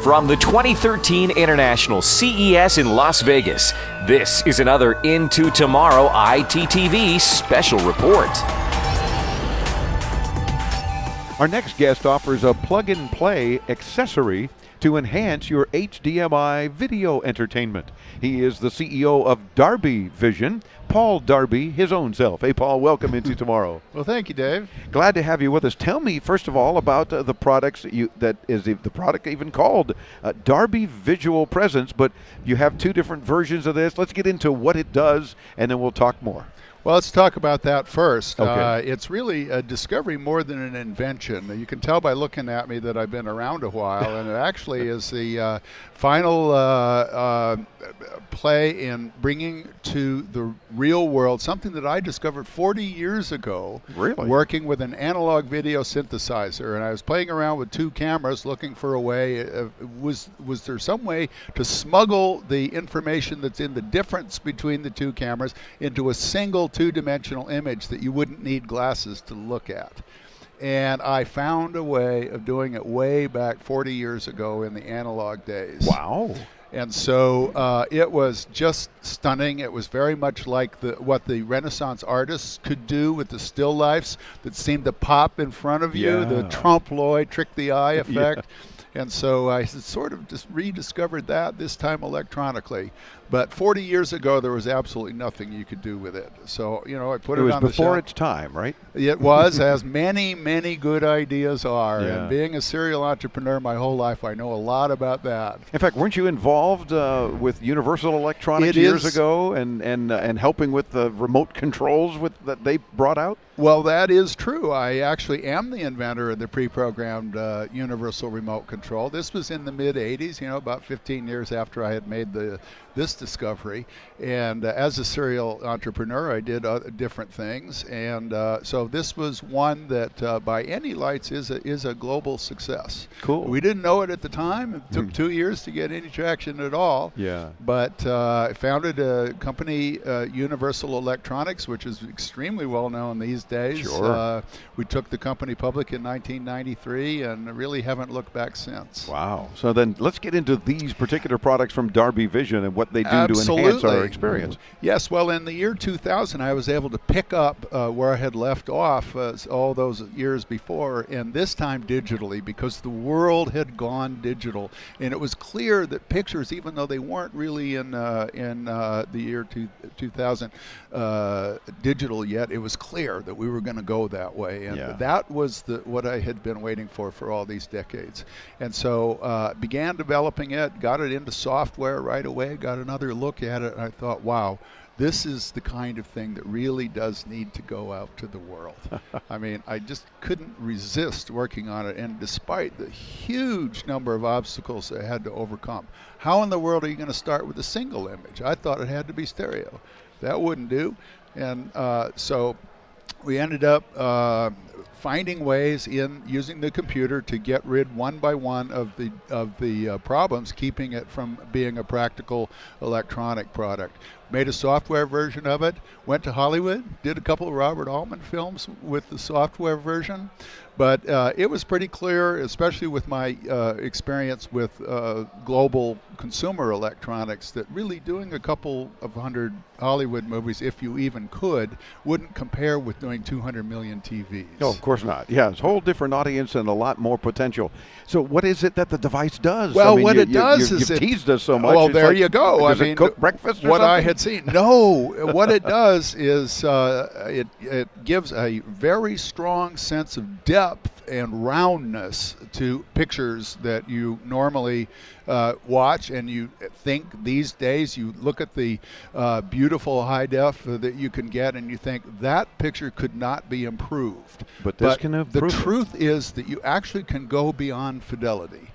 From the 2013 International CES in Las Vegas, this is another Into Tomorrow ITTV special report. Our next guest offers a plug-and-play accessory to enhance your HDMI video entertainment. He is the CEO of DarbeeVision, Paul Darbee, his own self. Hey, Paul, welcome Into Tomorrow. Well, thank you, Dave. Glad to have you with us. Tell me, first of all, about the products that is the product even called Darbee Visual Presence, but you have two different versions of this. Let's get into what it does, and then we'll talk more. Well, let's talk about that first. Okay. It's really a discovery more than an invention. You can tell by looking at me that I've been around a while, and it actually is the final play in bringing to the real world something that I discovered 40 years ago. Really? Working with an analog video synthesizer, and I was playing around with two cameras looking for a way. Was there some way to smuggle the information that's in the difference between the two cameras into a single two-dimensional image that you wouldn't need glasses to look at? And I found a way of doing it way back 40 years ago in the analog days. Wow. And so it was just stunning. It was very much like what the Renaissance artists could do with the still lifes that seemed to pop in front of you, Yeah. the trompe-l'oeil, trick the eye effect. Yeah. And so I sort of just rediscovered that, this time electronically. But 40 years ago, there was absolutely nothing you could do with it. So, you know, I put it on the shelf. It was before its time, right? It was, as many, many good ideas are. Yeah. And being a serial entrepreneur my whole life, I know a lot about that. In fact, weren't you involved with Universal Electronics It years is. ago and helping with the remote controls that they brought out? Well, that is true. I actually am the inventor of the pre-programmed universal remote control. This was in the mid-'80s, you know, about 15 years after I had made this discovery. And as a serial entrepreneur, I did different things. And so this was one that, by any lights, is a global success. Cool. We didn't know it at the time. It took 2 years to get any traction at all. Yeah. But I founded a company, Universal Electronics, which is extremely well known these days. Sure. We took the company public in 1993 and really haven't looked back since. Wow. So then let's get into these particular products from DarbeeVision and what they do Absolutely. to enhance our experience. Yes, well, in the year 2000, I was able to pick up where I had left off all those years before, and this time digitally, because the world had gone digital. And it was clear that pictures, even though they weren't really in the year 2000 digital yet, it was clear that we were going to go that way. And Yeah. that was what I had been waiting for all these decades. And so began developing it, got it into software right away, got another look at it, and I thought, wow, this is the kind of thing that really does need to go out to the world. I mean, I just couldn't resist working on it, and despite the huge number of obstacles I had to overcome. How in the world are you going to start with a single image? I thought it had to be stereo. That wouldn't do. And so we ended up finding ways in using the computer to get rid one by one of the problems, keeping it from being a practical electronic product. Made a software version of it, went to Hollywood, did a couple of Robert Altman films with the software version. But it was pretty clear, especially with my experience with global consumer electronics, that really doing a couple of 100 Hollywood movies, if you even could, wouldn't compare with doing 200 million TVs. No, of course not. Yeah, it's a whole different audience and a lot more potential. So what is it that the device does? Well, I mean, what it does you've is it teased us so much. Well, It's there like, you go. Does I it mean, cook breakfast or what something? I had seen. No, what it does is it gives a very strong sense of depth and roundness to pictures that you normally watch, and you think these days, you look at the beautiful high def that you can get and you think that picture could not be improved. But this can improve the it. truth is that you actually can go beyond fidelity.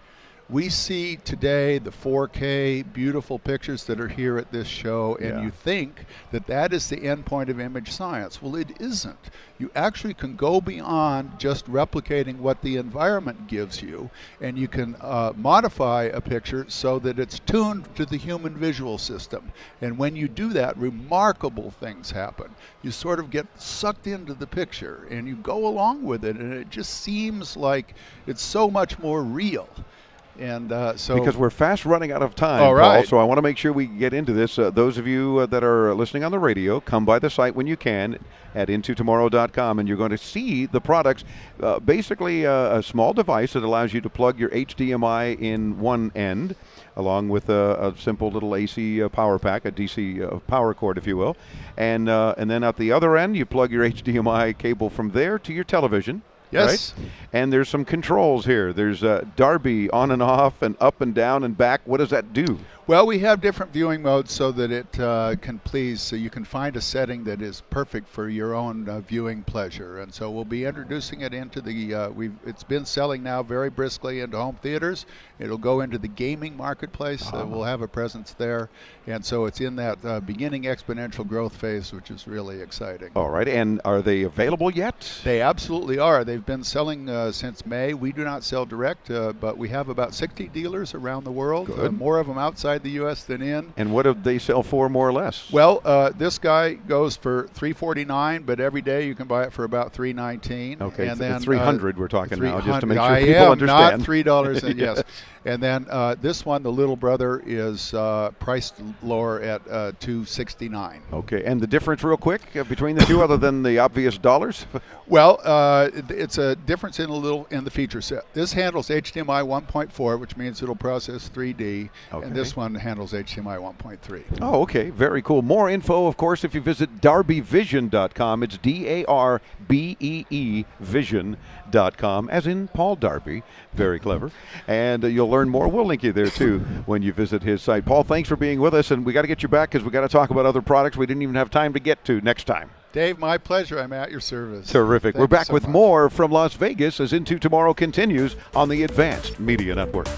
We see today the 4K beautiful pictures that are here at this show, and Yeah. you think that that is the end point of image science. Well, it isn't. You actually can go beyond just replicating what the environment gives you, and you can modify a picture so that it's tuned to the human visual system. And when you do that, remarkable things happen. You sort of get sucked into the picture, and you go along with it, and it just seems like it's so much more real. And so because we're fast running out of time, all right. Paul, so I want to make sure we get into this. Those of you that are listening on the radio, come by the site when you can at intotomorrow.com, and you're going to see the products. Basically, a small device that allows you to plug your HDMI in one end, along with a simple little AC power pack, a DC power cord, if you will. And then at the other end, you plug your HDMI cable from there to your television. Yes. Right? And there's some controls here. There's Darbee on and off and up and down and back. What does that do? Well, we have different viewing modes so that it can please, so you can find a setting that is perfect for your own viewing pleasure. And so we'll be introducing it into the, it's been selling now very briskly into home theaters. It'll go into the gaming marketplace. We'll have a presence there. And so it's in that beginning exponential growth phase, which is really exciting. All right. And are they available yet? They absolutely are. They've been selling since May. We do not sell direct, but we have about 60 dealers around the world. Good. More of them outside the U.S. than in. And what do they sell for, more or less? Well, this guy goes for $349, but every day you can buy it for about $319. Okay, and then $300 we're talking now, just to make sure I people am understand. not $3. And yes. And then this one, the little brother, is priced lower at $269. Okay, and the difference, real quick, between the two, other than the obvious dollars? Well, it's a difference in the feature set. This handles HDMI 1.4, which means it'll process 3D, and this one handles HDMI 1.3. Oh, okay, very cool. More info, of course, if you visit DarbeeVision.com. It's DARBEE Vision.com, as in Paul Darby. Very clever. And you'll learn more. We'll link you there, too, when you visit his site. Paul, thanks for being with us, and we got to get you back because we got to talk about other products we didn't even have time to get to next time. Dave, my pleasure. I'm at your service. Terrific. Thank We're back you so with much. more from Las Vegas as Into Tomorrow continues on the Advanced Media Network.